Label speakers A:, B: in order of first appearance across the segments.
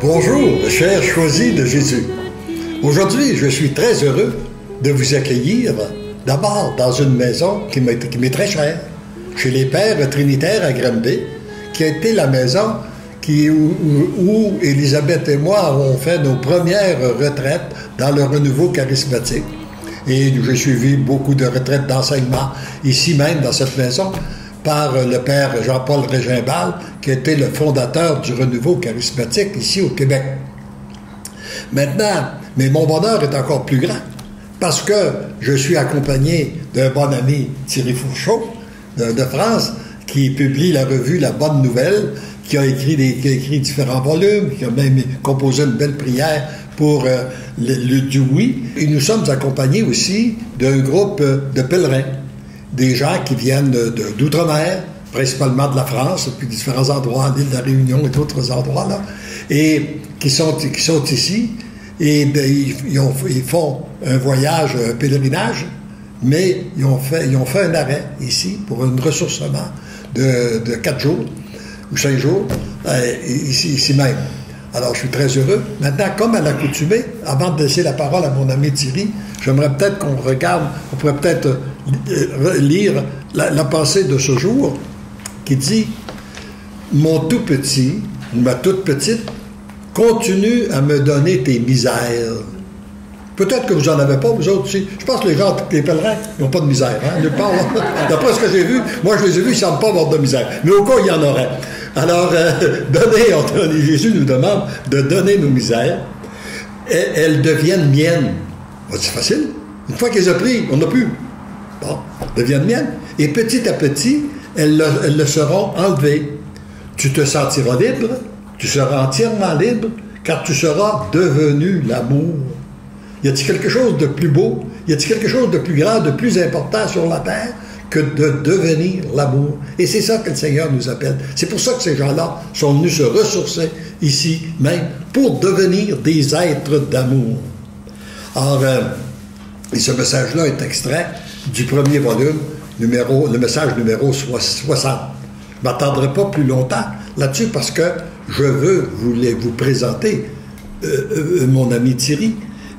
A: Bonjour, chers choisis de Jésus. Aujourd'hui, je suis très heureux de vous accueillir d'abord dans une maison qui m'est très chère, chez les Pères Trinitaires à Granby, qui a été la maison où Elisabeth et moi avons fait nos premières retraites dans le renouveau charismatique. Et j'ai suivi beaucoup de retraites d'enseignement, ici même, dans cette maison, par le Père Jean-Paul Régimbal, qui était le fondateur du renouveau charismatique ici au Québec. Maintenant, mais mon bonheur est encore plus grand, parce que je suis accompagné d'un bon ami, Thierry Fourchot, de France, qui publie la revue La Bonne Nouvelle, qui a écrit différents volumes, qui a même composé une belle prière pour le Dewey. Et nous sommes accompagnés aussi d'un groupe de pèlerins, des gens qui viennent d'outre-mer, principalement de la France, puis différents endroits, l'île de la Réunion et d'autres endroits, là, et qui sont ici, et bien, ils font un voyage, un pèlerinage, mais ils ont fait un arrêt ici pour un ressourcement de 4 jours ou 5 jours, ici même. Alors, je suis très heureux. Maintenant, comme à l'accoutumée, avant de laisser la parole à mon ami Thierry, j'aimerais peut-être qu'on pourrait peut-être lire la pensée de ce jour qui dit « Mon tout petit, ma toute petite, continue à me donner tes misères. » Peut-être que vous n'en avez pas, vous autres aussi. Je pense que les pèlerins, ils n'ont pas de misère. Hein? D'après ce que j'ai vu, moi je les ai vus, ils ne semblent pas avoir de misère. Mais au cas, il y en aurait. Alors, Jésus nous demande de donner nos misères. Elles deviennent miennes. C'est facile. Une fois qu'ils ont pris, on n'a plus. Bon, deviennent miennes. Et petit à petit, elles le seront enlevées. Tu te sentiras libre, tu seras entièrement libre, car tu seras devenu l'amour. Y a-t-il quelque chose de plus beau? Y a-t-il quelque chose de plus grand, de plus important sur la terre que de devenir l'amour? Et c'est ça que le Seigneur nous appelle. C'est pour ça que ces gens-là sont venus se ressourcer ici même, pour devenir des êtres d'amour. Alors, et ce message-là est extrait du premier volume, le message numéro 60. Je ne m'attendrai pas plus longtemps là-dessus parce que je veux vous présenter mon ami Thierry,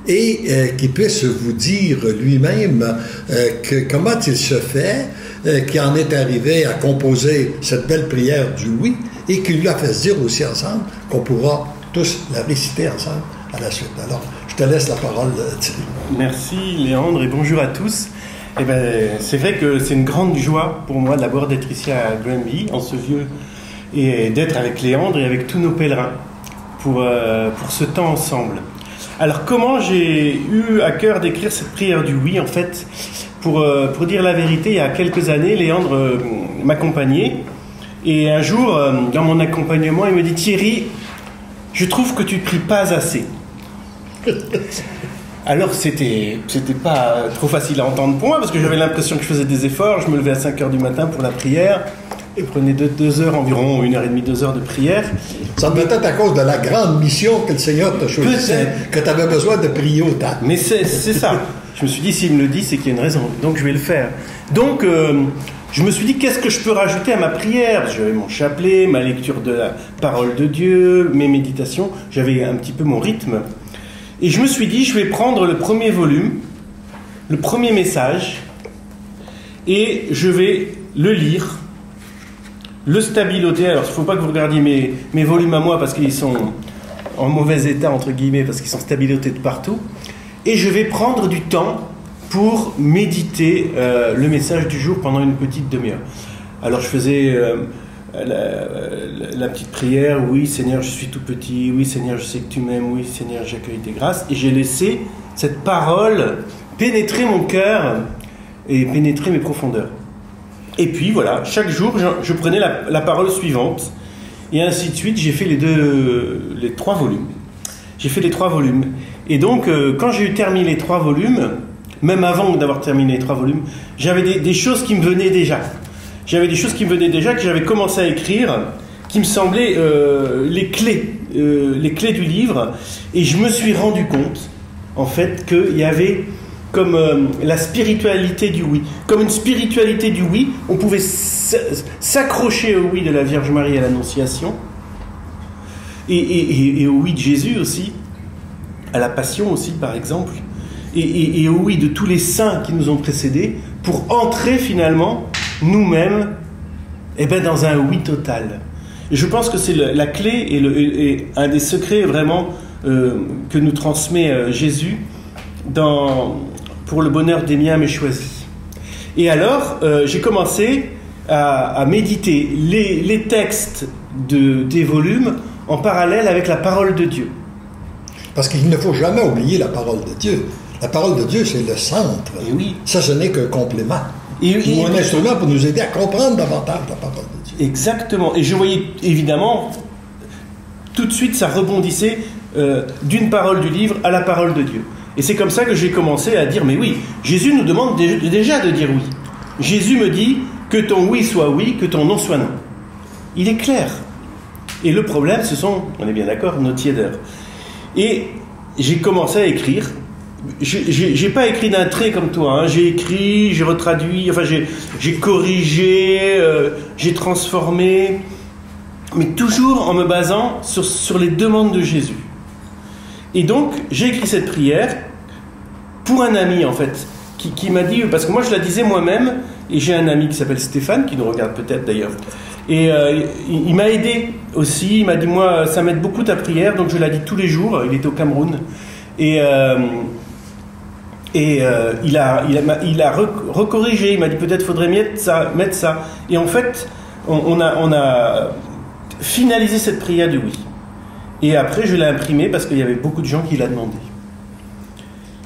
A: et qu'il puisse vous dire lui-même comment il se fait, qu'il en est arrivé à composer cette belle prière du oui, et qu'il lui a fait se dire aussi ensemble qu'on pourra tous la réciter ensemble à la suite. Alors, je te laisse la parole, Thierry.
B: Merci Léandre, et bonjour à tous. Eh bien, c'est vrai que c'est une grande joie pour moi d'abord d'être ici à Granby, en ce vieux, et d'être avec Léandre et avec tous nos pèlerins pour ce temps ensemble. Alors, comment j'ai eu à cœur d'écrire cette prière du oui? En fait, pour dire la vérité, il y a quelques années, Léandre m'accompagnait. Et un jour, dans mon accompagnement, il me dit « Thierry, je trouve que tu ne pries pas assez. » Alors, c'était pas trop facile à entendre pour moi, parce que j'avais l'impression que je faisais des efforts. Je me levais à 5 h du matin pour la prière. Et prenait 2 heures environ, 1h30, 2 heures de prière.
A: Ça devait être à cause de la grande mission que le Seigneur t'a choisi, que tu avais besoin de prier autant.
B: Mais c'est ça. Je me suis dit, s'il me le dit, c'est qu'il y a une raison. Donc je vais le faire. Donc je me suis dit, qu'est-ce que je peux rajouter à ma prière? J'avais mon chapelet, ma lecture de la parole de Dieu, mes méditations. J'avais un petit peu mon rythme. Et je me suis dit, je vais prendre le premier volume, le premier message, et je vais le lire, le stabiloter. Alors, il ne faut pas que vous regardiez mes volumes à moi parce qu'ils sont en mauvais état, entre guillemets, parce qu'ils sont stabilotés de partout. Et je vais prendre du temps pour méditer le message du jour pendant une petite demi-heure. Alors, je faisais la petite prière. Oui, Seigneur, je suis tout petit. Oui, Seigneur, je sais que tu m'aimes. Oui, Seigneur, j'accueille tes grâces. Et j'ai laissé cette parole pénétrer mon cœur et pénétrer mes profondeurs. Et puis voilà, chaque jour, je prenais la parole suivante, et ainsi de suite. J'ai fait les 3 volumes. J'ai fait les 3 volumes. Et donc, quand j'ai eu terminé les 3 volumes, même avant d'avoir terminé les 3 volumes, j'avais des choses qui me venaient déjà. J'avais des choses qui me venaient déjà, que j'avais commencé à écrire, qui me semblaient les clés du livre. Et je me suis rendu compte, en fait, qu'il y avait comme la spiritualité du oui. Comme une spiritualité du oui, on pouvait s'accrocher au oui de la Vierge Marie à l'Annonciation et au oui de Jésus aussi, à la Passion aussi par exemple, et au oui de tous les saints qui nous ont précédés, pour entrer finalement nous-mêmes dans un oui total. Et je pense que c'est la clé et un des secrets vraiment que nous transmet Jésus pour le bonheur des miens mais choisis. Et alors, j'ai commencé à méditer les textes des volumes en parallèle avec la parole de Dieu.
A: Parce qu'il ne faut jamais oublier la parole de Dieu. La parole de Dieu, c'est le centre.
B: Et oui.
A: Ça, ce n'est qu'un complément. Ou un instrument pour nous aider à comprendre davantage la parole de Dieu.
B: Exactement. Et je voyais, évidemment, tout de suite, ça rebondissait d'une parole du livre à la parole de Dieu. Et c'est comme ça que j'ai commencé à dire, mais oui, Jésus nous demande déjà de dire oui. Jésus me dit que ton oui soit oui, que ton non soit non. Il est clair. Et le problème, ce sont, on est bien d'accord, nos tiédeurs. Et j'ai commencé à écrire. J'ai pas écrit d'un trait comme toi, hein. J'ai écrit, j'ai retraduit, enfin j'ai corrigé, j'ai transformé, mais toujours en me basant sur les demandes de Jésus. Et donc j'ai écrit cette prière pour un ami en fait, qui m'a dit, parce que moi je la disais moi-même, et j'ai un ami qui s'appelle Stéphane, qui nous regarde peut-être d'ailleurs, et il m'a aidé aussi, il m'a dit, moi ça m'aide beaucoup ta prière, donc je la dis tous les jours. Il était au Cameroun, et il a recorrigé, il m'a dit peut-être faudrait mettre ça. Et en fait, on a finalisé cette prière du oui. Et après, je l'ai imprimée parce qu'il y avait beaucoup de gens qui l'a demandé.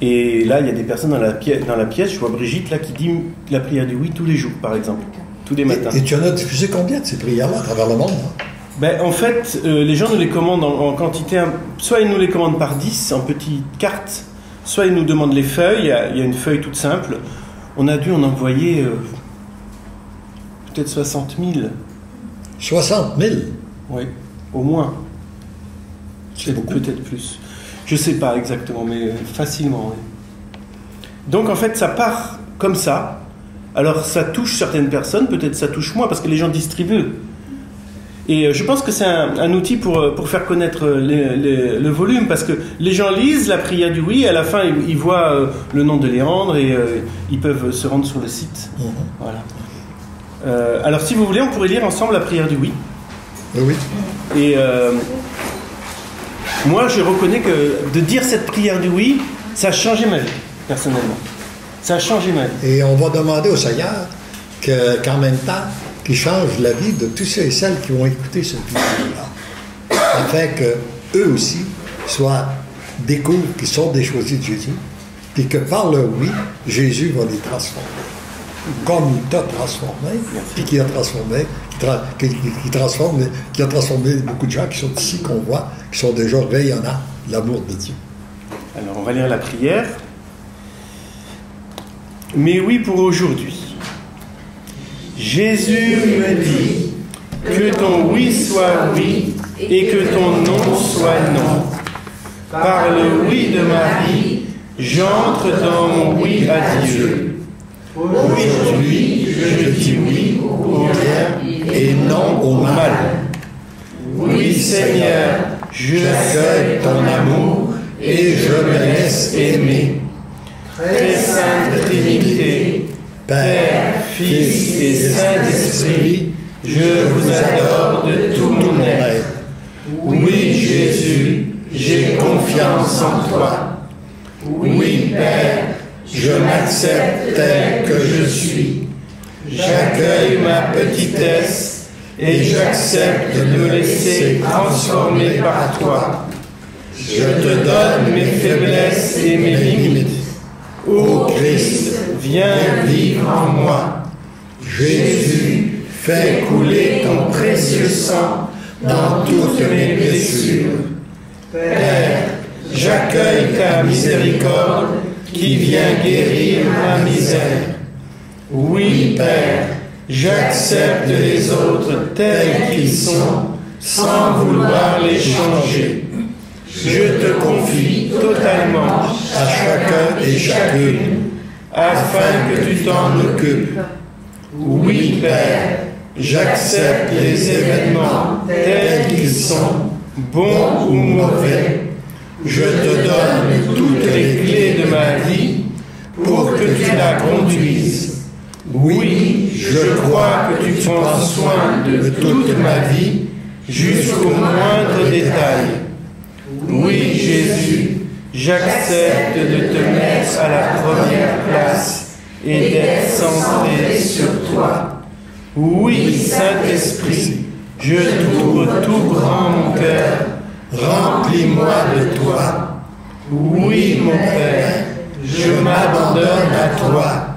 B: Et là, il y a des personnes dans la pièce, je vois Brigitte là qui dit la prière du oui tous les jours, par exemple, tous les matins.
A: Et tu en as diffusé combien de ces prières-là à travers le monde, hein?
B: En fait, les gens nous les commandent en quantité, soit ils nous les commandent par 10 en petites cartes, soit ils nous demandent les feuilles. Il y a une feuille toute simple. On a dû en envoyer peut-être 60 000.
A: 60 000?
B: Oui, au moins.
A: C'est beaucoup.
B: Peut-être plus. Je ne sais pas exactement, mais facilement. Oui. Donc en fait, ça part comme ça. Alors ça touche certaines personnes, peut-être ça touche moins, parce que les gens distribuent. Et je pense que c'est un outil pour faire connaître le volume, parce que les gens lisent la prière du oui, à la fin ils voient le nom de Léandre et ils peuvent se rendre sur le site. Voilà. Alors si vous voulez, on pourrait lire ensemble la prière du oui.
A: Oui.
B: Et moi je reconnais que de dire cette prière du oui, ça a changé ma vie, personnellement. Ça a changé ma vie.
A: Et on va demander au Seigneur qu'en même temps, qui change la vie de tous ceux et celles qui vont écouter cette vidéo-là, afin qu'eux aussi découvrent qu'ils sont des choisis de Jésus, puis que par le oui, Jésus va les transformer. Comme il t'a transformé, puis qui a transformé, qui a transformé beaucoup de gens qui sont ici, qu'on voit, qui sont déjà rayonnants de l'amour de Dieu.
B: Alors on va lire la prière. Mais oui pour aujourd'hui. Jésus me dit que ton oui soit oui et que ton non soit non. Par le oui de Marie, j'entre dans mon oui à Dieu. Aujourd'hui, je dis oui au bien et non au mal. Oui Seigneur, j'accueille ton amour et je me laisse aimer. Très sainte Trinité, Père, Fils et Saint-Esprit, je vous adore de tout mon être. Oui, Jésus, j'ai confiance en toi. Oui, Père, je m'accepte tel que je suis. J'accueille ma petitesse et j'accepte de me laisser transformer par toi. Je te donne mes faiblesses et mes limites. Ô Christ, viens vivre en moi. Jésus, fais couler ton précieux sang dans toutes mes blessures. Père, j'accueille ta miséricorde qui vient guérir ma misère. Oui, Père, j'accepte les autres tels qu'ils sont, sans vouloir les changer. Je te confie totalement à chacun et chacune, afin que tu t'en occupes. Oui, Père, j'accepte les événements tels qu'ils sont, bon ou mauvais, je te donne toutes les clés de ma vie pour que tu la conduises. Oui, je crois que tu prends soin de toute ma vie jusqu'au moindre détail. Oui, Jésus, j'accepte de te mettre à la première place et d'être centré sur toi. Oui, Saint-Esprit, je t'ouvre tout grand mon cœur, remplis-moi de toi. Oui, mon Père, je m'abandonne à toi.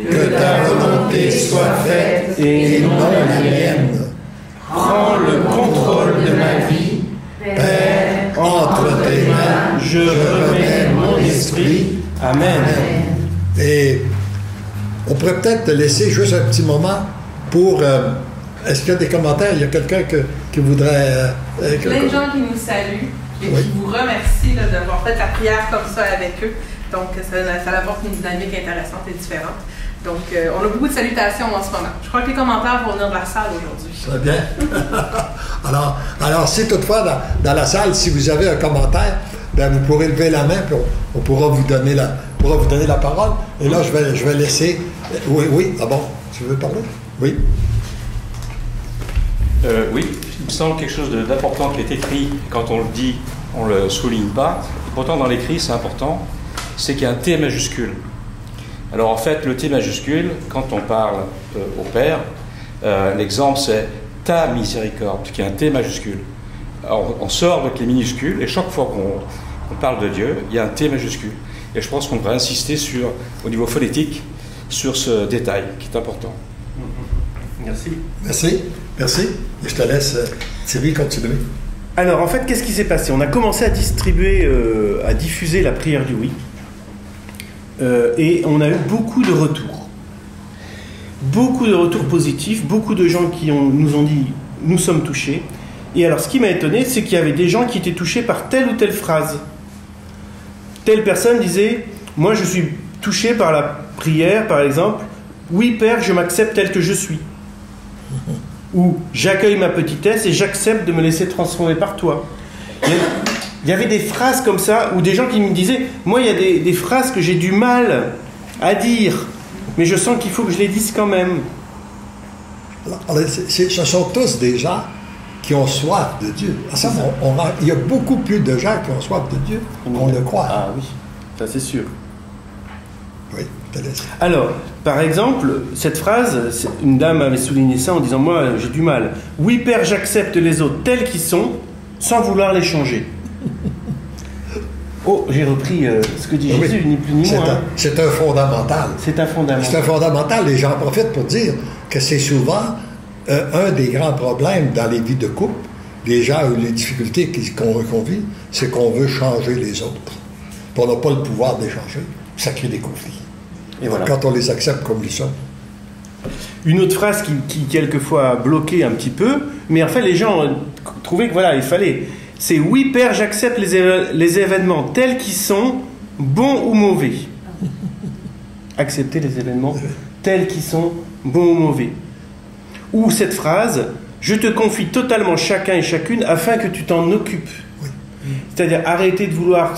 B: Que ta volonté soit faite et non la mienne. Prends le contrôle de ma vie, Père, entre tes mains, je remets mon esprit. Amen.
A: Et on pourrait peut-être te laisser juste un petit moment pour... est-ce qu'il y a des commentaires? Il y a quelqu'un qui voudrait...
C: Plein de gens qui nous saluent et
A: Oui.
C: qui vous remercient là, d'avoir fait la prière comme ça avec eux. Donc, ça apporte une dynamique intéressante et différente. Donc, on a beaucoup de salutations en ce moment. Je crois que les commentaires vont venir de la salle aujourd'hui.
A: Très bien. alors, si toutefois, dans la salle, si vous avez un commentaire, ben, vous pourrez lever la main, puis on pourra vous donner la parole. Et là, je vais laisser... Oui, ah bon, tu veux parler? Oui.
D: Oui, il me semble quelque chose d'important qui est écrit, quand on le dit, on ne le souligne pas. Et pourtant, dans l'écrit, c'est important, c'est qu'il y a un T majuscule. Alors en fait, le T majuscule, quand on parle au Père, l'exemple c'est « ta miséricorde », qui est un T majuscule. Alors on sort avec les minuscules, et chaque fois qu'on parle de Dieu, il y a un T majuscule. Et je pense qu'on devrait insister au niveau phonétique sur ce détail qui est important.
B: Merci.
A: Merci. Et je te laisse, Thierry, continuer.
B: Alors en fait, qu'est-ce qui s'est passé? On a commencé à distribuer, à diffuser la prière du oui. Et on a eu beaucoup de retours. Beaucoup de retours positifs, beaucoup de gens qui nous ont dit « nous sommes touchés ». Et alors ce qui m'a étonné, c'est qu'il y avait des gens qui étaient touchés par telle ou telle phrase. Telle personne disait « moi je suis touché par la prière, par exemple, « oui Père, je m'accepte tel que je suis ». Ou « j'accueille ma petitesse et j'accepte de me laisser transformer par toi ». Il y avait des phrases comme ça, ou des gens qui me disaient « moi, il y a des phrases que j'ai du mal à dire, mais je sens qu'il faut que je les dise quand même. »
A: Alors, ce sont tous des gens qui ont soif de Dieu. Il y a beaucoup plus de gens qui ont soif de Dieu qu'on le croit.
B: Ah oui, ça c'est sûr.
A: Oui, je te laisse.
B: Alors, par exemple, cette phrase, une dame avait souligné ça en disant « moi, j'ai du mal. Oui, Père, j'accepte les autres tels qu'ils sont, sans vouloir les changer. » Oh, j'ai repris ce que dit Jésus, ni plus ni moins.
A: C'est un fondamental.
B: C'est un fondamental.
A: C'est un fondamental. Et j'en profite pour dire que c'est souvent un des grands problèmes dans les vies de couple, les gens ou les difficultés qu'on vit, c'est qu'on veut changer les autres. Puis on n'a pas le pouvoir de les changer. Ça crée des conflits. Et voilà. Quand on les accepte comme ils sont.
B: Une autre phrase qui quelquefois bloquait un petit peu, mais en fait les gens trouvaient que voilà, il fallait... C'est « oui, Père, j'accepte les événements tels qu'ils sont, bons ou mauvais. » Accepter les événements tels qu'ils sont, bons ou mauvais. Ou cette phrase « je te confie totalement chacun et chacune afin que tu t'en occupes. » C'est-à-dire arrêter de vouloir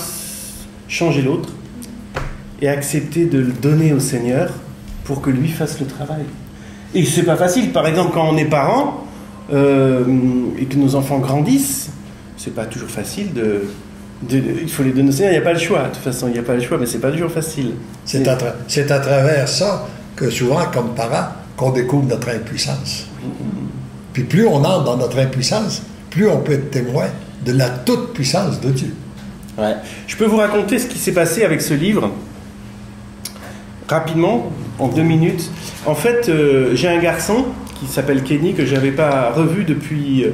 B: changer l'autre et accepter de le donner au Seigneur pour que lui fasse le travail. Et c'est pas facile. Par exemple, quand on est parent et que nos enfants grandissent, c'est pas toujours facile il faut les donner au Seigneur, il n'y a pas le choix. De toute façon, il n'y a pas le choix, mais c'est pas toujours facile.
A: C'est à travers ça que souvent, comme parents, qu'on découvre notre impuissance. Puis plus on entre dans notre impuissance, plus on peut être témoin de la toute-puissance de Dieu.
B: Ouais. Je peux vous raconter ce qui s'est passé avec ce livre, rapidement, en 2 minutes. En fait, j'ai un garçon qui s'appelle Kenny, que je n'avais pas revu depuis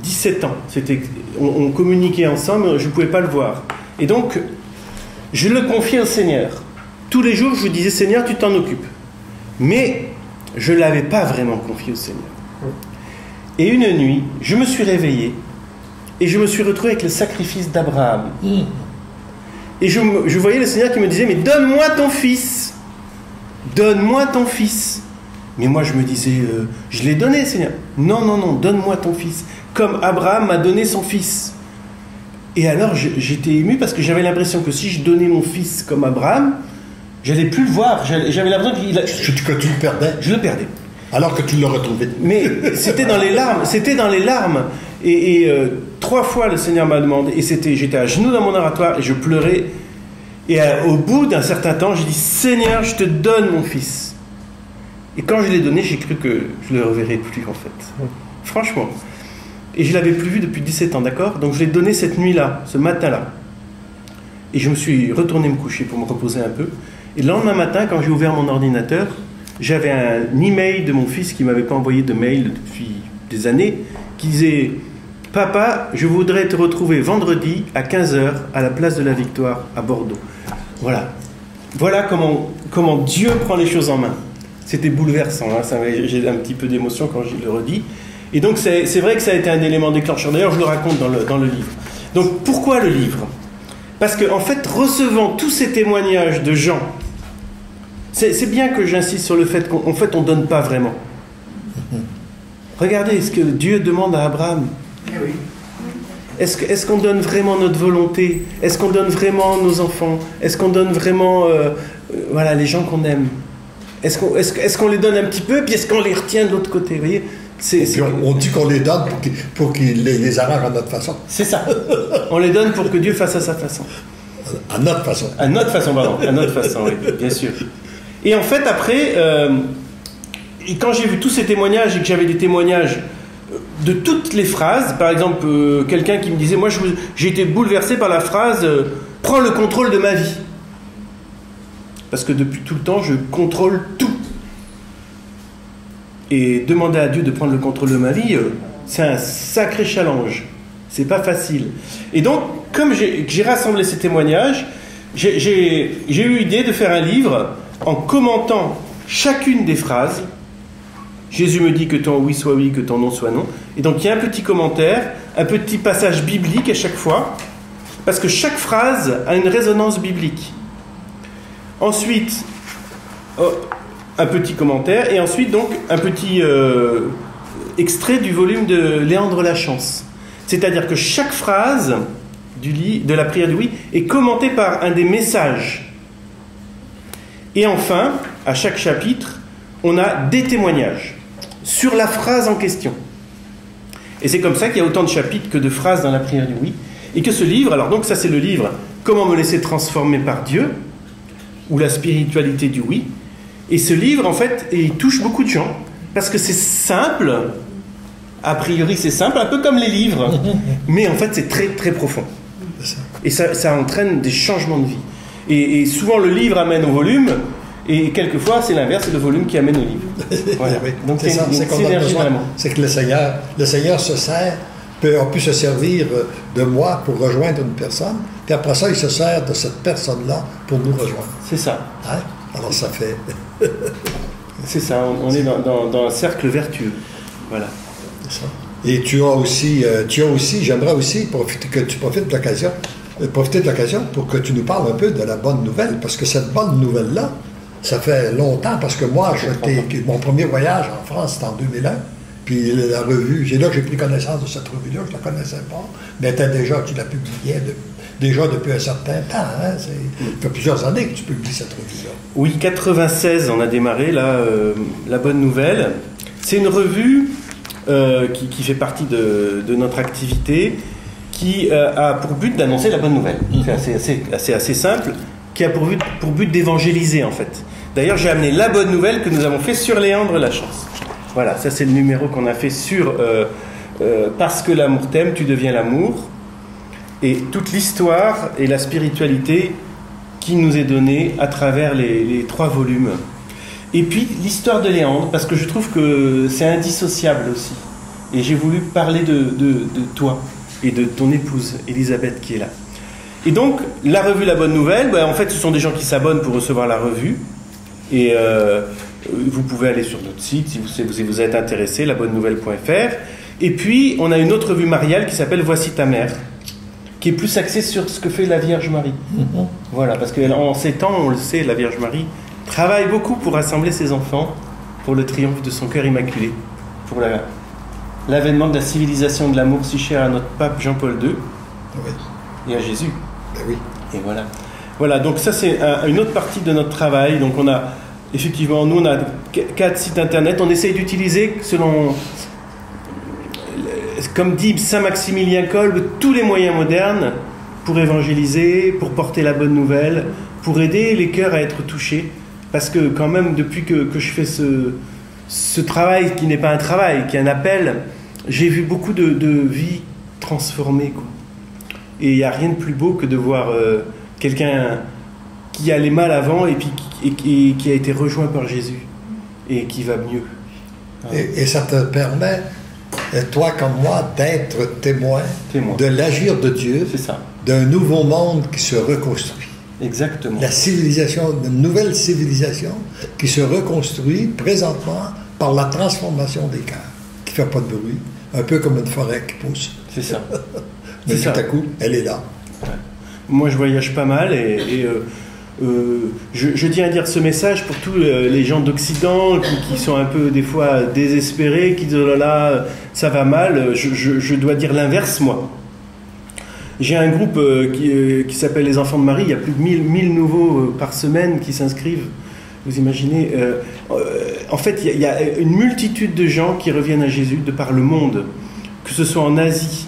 B: 17 ans. On communiquait ensemble, je ne pouvais pas le voir. Et donc, je le confiais au Seigneur. Tous les jours, je lui disais, Seigneur, tu t'en occupes. Mais je ne l'avais pas vraiment confié au Seigneur. Et une nuit, je me suis réveillé et je me suis retrouvé avec le sacrifice d'Abraham. Et je voyais le Seigneur qui me disait, mais donne-moi ton fils. Donne-moi ton fils. Mais moi, je me disais, je l'ai donné, Seigneur. Non, non, non, donne-moi ton fils. Comme Abraham m'a donné son fils. Et alors, j'étais ému parce que j'avais l'impression que si je donnais mon fils comme Abraham, j'allais plus le voir. J'avais l'impression
A: que tu le perdais.
B: Je le perdais.
A: Alors que tu l'as retrouvé.
B: Mais c'était dans les larmes. C'était dans les larmes. Et 3 fois, le Seigneur m'a demandé. Et j'étais à genoux dans mon oratoire et je pleurais. Et au bout d'un certain temps, j'ai dit, Seigneur, je te donne mon fils. Et quand je l'ai donné, j'ai cru que je ne le reverrai plus, en fait. Franchement. Et je ne l'avais plus vu depuis 17 ans, d'accord? Donc je l'ai donné cette nuit-là, ce matin-là. Et je me suis retourné me coucher pour me reposer un peu. Et le lendemain matin, quand j'ai ouvert mon ordinateur, j'avais un email de mon fils qui ne m'avait pas envoyé de mail depuis des années, qui disait « Papa, je voudrais te retrouver vendredi à 15h à la place de la Victoire à Bordeaux. » Voilà. Voilà comment Dieu prend les choses en main. C'était bouleversant, hein, j'ai un petit peu d'émotion quand je le redis. Et donc c'est vrai que ça a été un élément déclencheur. D'ailleurs, je le raconte dans le livre. Donc pourquoi le livre? Parce qu'en fait, recevant tous ces témoignages de gens, c'est bien que j'insiste sur le fait qu'en fait, on ne donne pas vraiment. Regardez ce que Dieu demande à Abraham. Est-ce qu'on donne vraiment notre volonté? Est-ce qu'on donne vraiment nos enfants? Est-ce qu'on donne vraiment voilà, les gens qu'on aime? Est-ce qu'on les donne un petit peu, puis est-ce qu'on les retient de l'autre côté? Vous voyez,
A: on dit qu'on les donne pour qu'il les arrange à notre façon.
B: C'est ça. On les donne pour que Dieu fasse à sa façon.
A: À notre façon.
B: À notre façon, pardon. À notre façon, oui, bien sûr. Et en fait, après, quand j'ai vu tous ces témoignages et que j'avais des témoignages de toutes les phrases, par exemple, quelqu'un qui me disait, moi j'ai été bouleversé par la phrase « Prends le contrôle de ma vie ». Parce que depuis tout le temps, je contrôle tout. Et demander à Dieu de prendre le contrôle de ma vie, c'est un sacré challenge. C'est pas facile. Et donc, comme j'ai rassemblé ces témoignages, j'ai eu l'idée de faire un livre en commentant chacune des phrases. Jésus me dit que ton oui soit oui, que ton non soit non. Et donc il y a un petit commentaire, un petit passage biblique à chaque fois, parce que chaque phrase a une résonance biblique. Ensuite, un petit commentaire, et ensuite donc un petit extrait du volume de Léandre Lachance. C'est-à-dire que chaque phrase de la prière du oui est commentée par un des messages. Et enfin, à chaque chapitre, on a des témoignages sur la phrase en question. Et c'est comme ça qu'il y a autant de chapitres que de phrases dans la prière du oui. Et que ce livre, alors donc ça c'est le livre « Comment me laisser transformer par Dieu » ou « La spiritualité du oui ». Et ce livre, en fait, il touche beaucoup de gens. Parce que c'est simple, a priori c'est simple, un peu comme les livres. Mais en fait c'est très très profond. Et ça entraîne des changements de vie. Et souvent le livre amène au volume, et quelquefois c'est l'inverse, c'est le volume qui amène au livre. Voilà.
A: Oui,
B: donc
A: c'est ça, c'est qu'on a besoin. C'est que le Seigneur se sert, a pu se servir de moi pour rejoindre une personne, puis après ça il se sert de cette personne-là pour nous rejoindre.
B: C'est ça.
A: Hein? Alors ça fait...
B: c'est ça, on est dans un cercle vertueux. Voilà.
A: C'est ça. Et tu as aussi, j'aimerais aussi que tu profites de l'occasion pour que tu nous parles un peu de la bonne nouvelle, parce que cette bonne nouvelle-là, ça fait longtemps, parce que moi, mon premier voyage en France, c'était en 2001, puis la revue, c'est là que j'ai pris connaissance de cette revue-là, je ne la connaissais pas, mais tu la publiais déjà depuis un certain temps, hein? Ça fait plusieurs années que tu publies cette revue-là.
B: Oui, 96, on a démarré, là, la bonne nouvelle. C'est une revue qui fait partie de notre activité, qui a pour but d'annoncer la bonne nouvelle. C'est assez simple, qui a pour but d'évangéliser, en fait. D'ailleurs, j'ai amené la bonne nouvelle que nous avons fait sur Léandre Lachance. Voilà, ça c'est le numéro qu'on a fait sur Parce que l'amour t'aime, tu deviens l'amour. Et toute l'histoire et la spiritualité qui nous est donnée à travers les 3 volumes. Et puis l'histoire de Léandre, parce que je trouve que c'est indissociable aussi. Et j'ai voulu parler de toi et de ton épouse, Elisabeth, qui est là. Et donc, la revue La Bonne Nouvelle, en fait, ce sont des gens qui s'abonnent pour recevoir la revue. Et vous pouvez aller sur notre site si vous êtes intéressé, labonnenouvelle.fr. Et puis, on a une autre revue mariale qui s'appelle Voici ta mère, qui est plus axée sur ce que fait la Vierge Marie. Voilà, parce qu'en ces temps, on le sait, la Vierge Marie travaille beaucoup pour rassembler ses enfants pour le triomphe de son cœur immaculé, pour l'avènement de la civilisation de l'amour si chère à notre pape Jean-Paul II et à Jésus.
A: Ben oui.
B: Et voilà. Voilà, donc ça c'est une autre partie de notre travail. Donc on a, effectivement, nous on a 4 sites internet. On essaye d'utiliser, selon, comme dit Saint Maximilien Kolbe, tous les moyens modernes pour évangéliser, pour porter la bonne nouvelle, pour aider les cœurs à être touchés. Parce que quand même, depuis que je fais ce travail qui n'est pas un travail, qui est un appel, j'ai vu beaucoup de vies transformées, quoi. Et il n'y a rien de plus beau que de voir quelqu'un qui allait mal avant et puis qui a été rejoint par Jésus et qui va mieux.
A: Et ça te permet, toi comme moi, d'être témoin de l'agir de Dieu,
B: c'est ça,
A: d'un nouveau monde qui se reconstruit.
B: Exactement.
A: La civilisation, une nouvelle civilisation qui se reconstruit présentement par la transformation des cœurs, qui ne fait pas de bruit, un peu comme une forêt qui pousse.
B: C'est ça.
A: Mais tout à coup, elle est là.
B: Ouais. Moi, je voyage pas mal et je tiens à dire ce message pour tous les gens d'Occident qui sont un peu des fois désespérés, qui disent oh là là, ça va mal. Je dois dire l'inverse, moi. J'ai un groupe qui s'appelle les Enfants de Marie. Il y a plus de 1000 nouveaux par semaine qui s'inscrivent. Vous imaginez en fait, il y a une multitude de gens qui reviennent à Jésus de par le monde, que ce soit en Asie,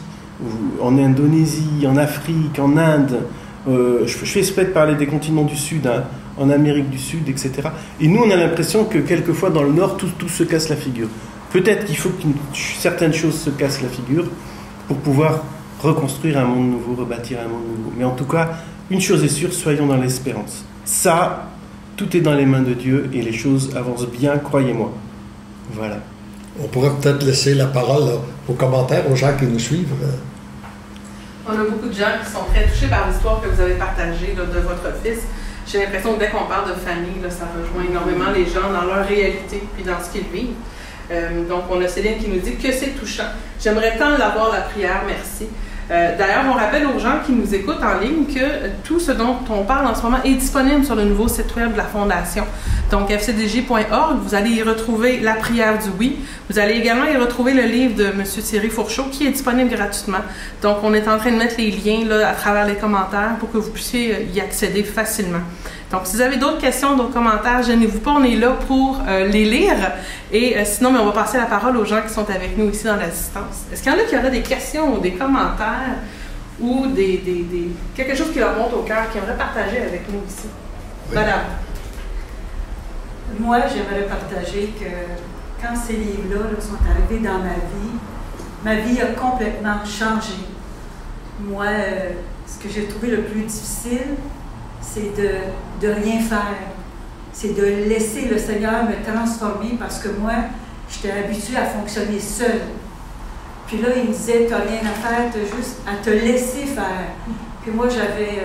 B: en Indonésie, en Afrique, en Inde. Je fais exprès de parler des continents du Sud, hein, en Amérique du Sud, etc. Et nous, on a l'impression que quelquefois, dans le Nord, tout se casse la figure. Peut-être qu'il faut que certaines choses se cassent la figure pour pouvoir reconstruire un monde nouveau, rebâtir un monde nouveau. Mais en tout cas, une chose est sûre, soyons dans l'espérance. Ça, tout est dans les mains de Dieu et les choses avancent bien, croyez-moi. Voilà.
A: On pourrait peut-être laisser la parole aux commentaires, aux gens qui nous suivent.
C: On a beaucoup de gens qui sont très touchés par l'histoire que vous avez partagée là, de votre fils. J'ai l'impression que dès qu'on parle de famille, là, ça rejoint énormément les gens dans leur réalité et dans ce qu'ils vivent. Donc, on a Céline qui nous dit que c'est touchant. J'aimerais tant l'avoir, la prière, merci. D'ailleurs, on rappelle aux gens qui nous écoutent en ligne que tout ce dont on parle en ce moment est disponible sur le nouveau site web de la Fondation. Donc, fcdj.org, vous allez y retrouver la prière du oui. Vous allez également y retrouver le livre de M. Thierry Fourchot qui est disponible gratuitement. Donc, on est en train de mettre les liens là, à travers les commentaires pour que vous puissiez y accéder facilement. Donc, si vous avez d'autres questions, d'autres commentaires, gênez-vous pas, on est là pour les lire. Et sinon, on va passer la parole aux gens qui sont avec nous ici dans l'assistance. Est-ce qu'il y en a qui auraient des questions ou des commentaires ou quelque chose qui leur monte au cœur, qui aimeraient partager avec nous ici? Oui. Madame.
E: Moi, j'aimerais partager que quand ces livres-là sont arrivés dans ma vie a complètement changé. Moi, ce que j'ai trouvé le plus difficile, c'est de rien faire. C'est de laisser le Seigneur me transformer parce que moi, j'étais habituée à fonctionner seule. Puis là, il me disait, tu n'as rien à faire, tu as juste à te laisser faire. Puis moi, j'avais,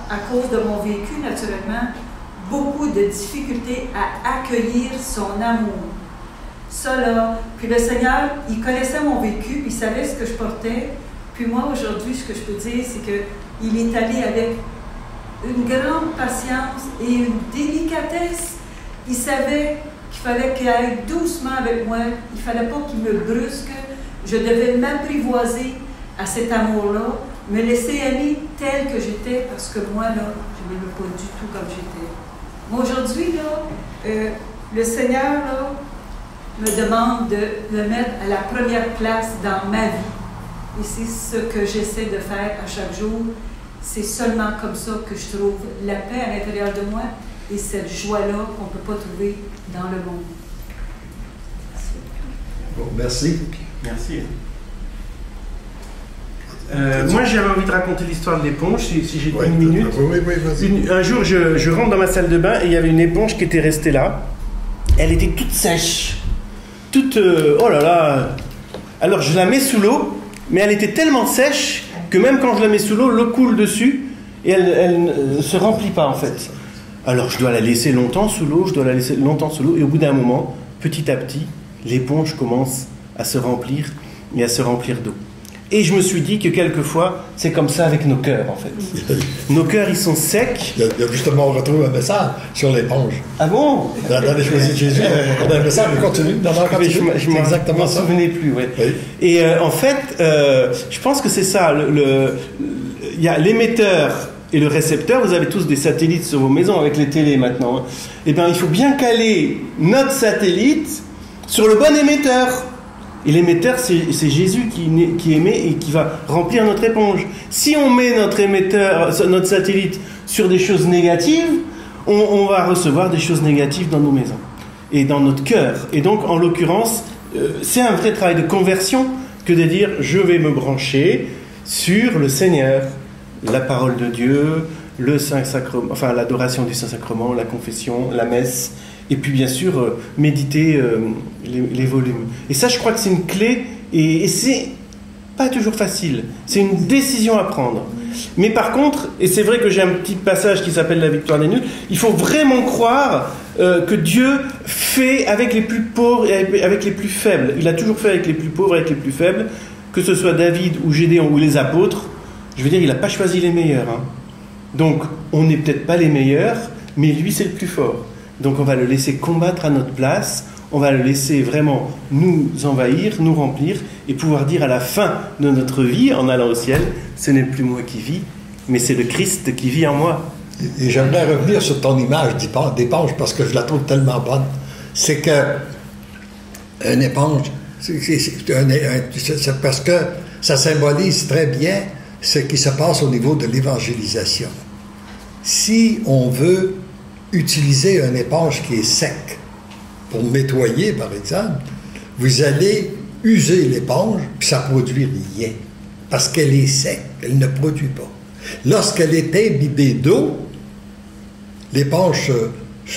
E: à cause de mon vécu, naturellement, beaucoup de difficultés à accueillir son amour. Ça là, puis le Seigneur, il connaissait mon vécu, puis il savait ce que je portais. Puis moi, aujourd'hui, ce que je peux dire, c'est qu'il est allé avec une grande patience et une délicatesse. Il savait qu'il fallait qu'il aille doucement avec moi. Il ne fallait pas qu'il me brusque. Je devais m'apprivoiser à cet amour-là, me laisser aller tel que j'étais, parce que moi, là, je ne m'aimais pas du tout comme j'étais. Moi, aujourd'hui, là, le Seigneur, là, me demande de le mettre à la première place dans ma vie. Et c'est ce que j'essaie de faire à chaque jour. C'est seulement comme ça que je trouve la paix à l'intérieur de moi et cette joie-là qu'on ne peut pas trouver dans le monde.
A: Bon, merci.
B: Merci. Moi, j'avais envie de raconter l'histoire de l'éponge, si j'ai une minute.
A: Oui, vas-y.
B: Un jour, je rentre dans ma salle de bain et il y avait une éponge qui était restée là. Elle était toute sèche. Oh là là. Alors, je la mets sous l'eau, mais elle était tellement sèche que même quand je la mets sous l'eau coule dessus et elle ne se remplit pas, en fait. Alors, je dois la laisser longtemps sous l'eau, et au bout d'un moment, petit à petit, l'éponge commence à se remplir et à se remplir d'eau. Et je me suis dit que quelquefois, c'est comme ça avec nos cœurs, en fait. Nos cœurs, ils sont secs.
A: Il y a justement, on retrouve un message sur l'éponge.
B: Ah bon?
A: Dans les choisis de Jésus, on a un message, mais continue.
B: Je m'en souvenais plus, ouais. Oui. Et en fait, je pense que c'est ça. Il y a l'émetteur et le récepteur. Vous avez tous des satellites sur vos maisons avec les télés maintenant. Eh bien, il faut bien caler notre satellite sur le bon émetteur. Et l'émetteur, c'est Jésus qui émet et qui va remplir notre éponge. Si on met notre émetteur, notre satellite sur des choses négatives, on va recevoir des choses négatives dans nos maisons et dans notre cœur. Et donc, en l'occurrence, c'est un vrai travail de conversion que de dire je vais me brancher sur le Seigneur, la parole de Dieu, le Saint-Sacrement, enfin l'adoration du Saint-Sacrement, la confession, la messe. Et puis bien sûr, méditer les volumes. Et ça, je crois que c'est une clé, et c'est pas toujours facile. C'est une décision à prendre. Mais par contre, et c'est vrai que j'ai un petit passage qui s'appelle la victoire des nuls, il faut vraiment croire que Dieu fait avec les plus pauvres et avec les plus faibles. Il a toujours fait avec les plus pauvres et avec les plus faibles, que ce soit David ou Gédéon ou les apôtres. Je veux dire, il n'a pas choisi les meilleurs. Hein. Donc, on n'est peut-être pas les meilleurs, mais lui, c'est le plus fort. Donc on va le laisser combattre à notre place, on va le laisser vraiment nous envahir, nous remplir, et pouvoir dire à la fin de notre vie, en allant au ciel, ce n'est plus moi qui vis, mais c'est le Christ qui vit en moi.
A: Et j'aimerais revenir sur ton image d'éponge, parce que je la trouve tellement bonne. C'est que une éponge, c'est parce que ça symbolise très bien ce qui se passe au niveau de l'évangélisation. Si on veut utiliser une éponge qui est sec pour nettoyer, par exemple, vous allez user l'éponge, puis ça ne produit rien. Parce qu'elle est sec, elle ne produit pas. Lorsqu'elle est imbibée d'eau, l'éponge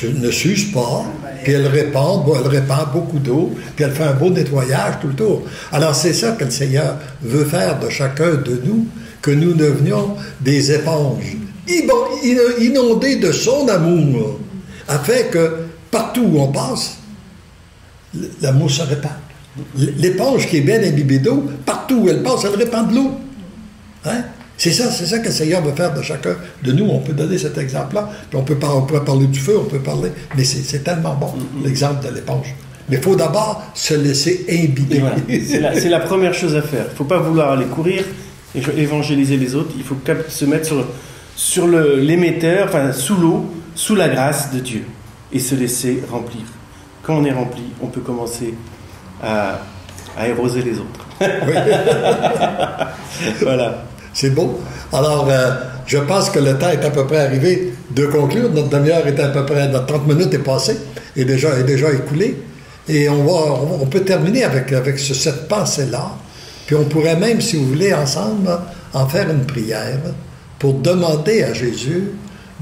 A: ne s'use pas, puis elle répand beaucoup d'eau, puis elle fait un beau nettoyage tout le tour. Alors c'est ça que le Seigneur veut faire de chacun de nous, que nous devenions des éponges inondé de son amour, afin que partout où on passe, l'amour se répand. L'éponge qui est bien imbibée d'eau, partout où elle passe, elle répand de l'eau. Hein? C'est ça que le Seigneur veut faire de chacun de nous. On peut donner cet exemple-là, puis on pourrait parler du feu, on peut parler, mais c'est tellement bon, l'exemple de l'éponge. Mais il faut d'abord se laisser imbiber.
B: Voilà. C'est la première chose à faire. Il ne faut pas vouloir aller courir et évangéliser les autres. Il faut se mettre sur l'émetteur, enfin sous l'eau, sous la grâce de Dieu, et se laisser remplir. Quand on est rempli, on peut commencer à éroser les autres.
A: Oui.
B: Voilà.
A: C'est beau. Alors, je pense que le temps est à peu près arrivé de conclure. Notre demi-heure est à peu près, notre 30 minutes est passée, est déjà écoulée. Et on peut terminer avec cette pensée-là. Puis on pourrait même, si vous voulez, ensemble, en faire une prière pour demander à Jésus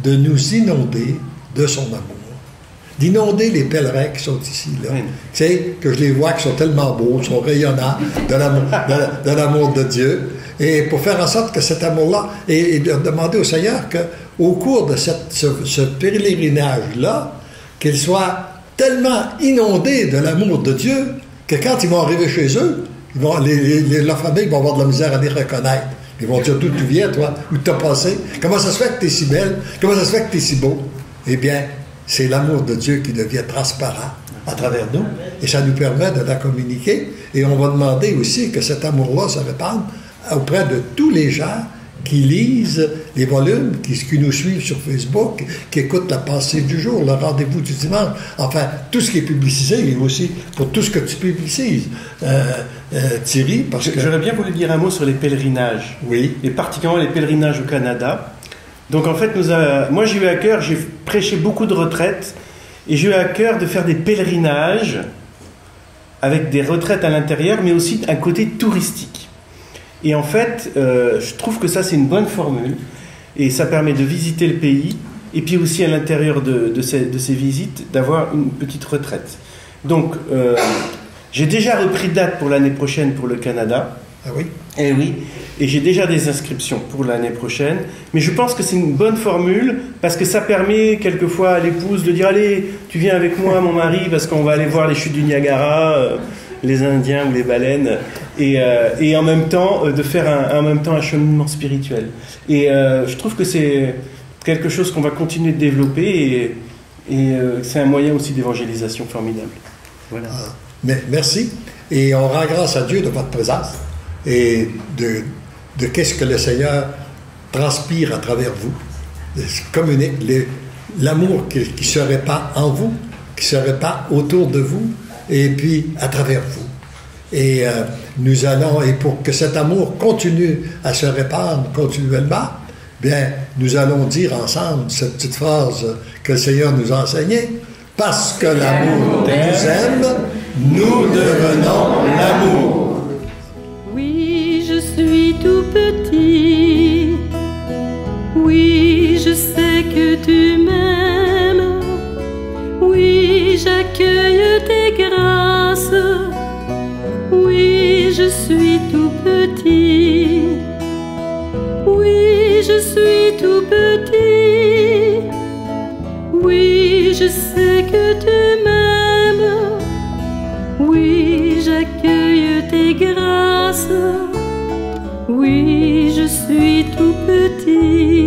A: de nous inonder de son amour. D'inonder les pèlerins qui sont ici, là. Oui. Tu sais, que je les vois qui sont tellement beaux, sont rayonnants de l'amour de Dieu. Et pour faire en sorte que cet amour-là, et de demander au Seigneur qu'au cours de ce pèlerinage-là, qu'ils soient tellement inondés de l'amour de Dieu que quand ils vont arriver chez eux, leur famille vont avoir de la misère à les reconnaître. Ils vont dire, d'où tu viens, toi? Où tu as passé? Comment ça se fait que tu es si belle? Comment ça se fait que tu es si beau? Eh bien, c'est l'amour de Dieu qui devient transparent à travers nous. Et ça nous permet de la communiquer. Et on va demander aussi que cet amour-là se répande auprès de tous les gens qui lisent les volumes, qui nous suivent sur Facebook, qui écoutent la pensée du jour, le rendez-vous du dimanche, enfin, tout ce qui est publicisé, et aussi pour tout ce que tu publicises, Thierry, parce que...
B: J'aurais bien voulu dire un mot sur les pèlerinages.
A: Oui.
B: Et particulièrement les pèlerinages au Canada. Donc en fait, moi j'ai eu à cœur, j'ai prêché beaucoup de retraites, et j'ai eu à cœur de faire des pèlerinages avec des retraites à l'intérieur, mais aussi un côté touristique. Et en fait, je trouve que ça, c'est une bonne formule. Et ça permet de visiter le pays. Et puis aussi, à l'intérieur de ces visites, d'avoir une petite retraite. Donc, j'ai déjà repris date pour l'année prochaine pour le Canada.
A: Ah oui?
B: Eh oui. Et j'ai déjà des inscriptions pour l'année prochaine. Mais je pense que c'est une bonne formule parce que ça permet quelquefois à l'épouse de dire « Allez, tu viens avec moi, mon mari, parce qu'on va aller voir les chutes du Niagara, les Indiens ou les baleines. » et en même temps de faire un cheminement spirituel. Et je trouve que c'est quelque chose qu'on va continuer de développer et c'est un moyen aussi d'évangélisation formidable. Voilà.
A: Mais merci. Et on rend grâce à Dieu de votre présence et de qu'est-ce que le Seigneur transpire à travers vous. Communique l'amour qui se répand en vous, qui se répand autour de vous et puis à travers vous. Et nous allons, et pour que cet amour continue à se répandre continuellement, bien, nous allons dire ensemble cette petite phrase que le Seigneur nous a enseignée. Parce que l'amour nous aime, nous devenons l'amour.
F: Oui, je suis tout petit. Oui, je sais que tu m'aimes. Oui, j'accueille tes grâces. Oui, je suis tout petit. Oui, je suis tout petit. Oui, je sais que tu m'aimes. Oui, j'accueille tes grâces. Oui, je suis tout petit.